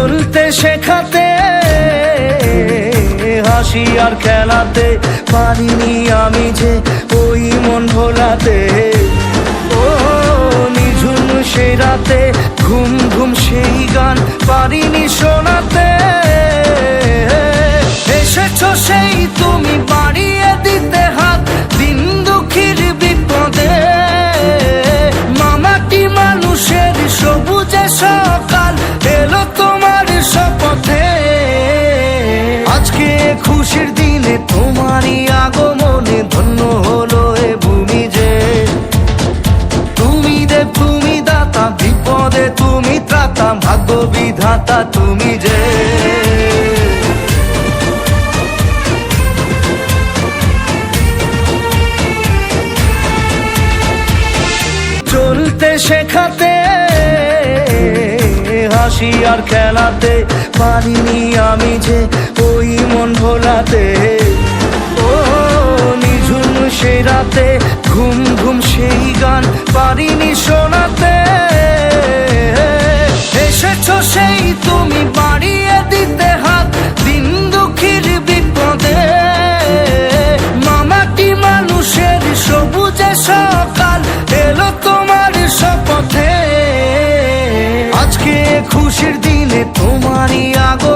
চলতে শেখাতে, হাসি আর খেলাতে পারিনি আমি যে ওই মন ভোলাতে। ও নিঝুম সেই রাতে ঘুম ঘুম সেই গান পারিনি শোনাতে। এসেছো সেই তুমি বাড়িয়ে দিতে হাত দিন দুঃখীর বিপদে। মামাটি মানুষের সবুজে সকাল এলো তোমার শপথে। আজকে খুশির দিনে তোমারই আগমনে ধন্য হলো এ ভূমি যে। তুমি দেব তুমি দাতা, বিপদে তুমি ত্রাতা, ভাগ্য বিধাতা তুমি যে। চলতে শেখাতে, হাসি আর খেলাতে পারিনি আমি যে ওই মন ভোলাতে। ও নিঝুম সেই রাতে ঘুম ঘুম সেই গান পারিনি শোনাতে। এসেছো সেই তুমি বাড়িয়ে দিতে হাত দিন দুঃখীর বিপদে। মামাটি মানুষের সবুজে সকাল এলো তোমার শপথে। আজকে খুশির দিনে তোমারই আগমনে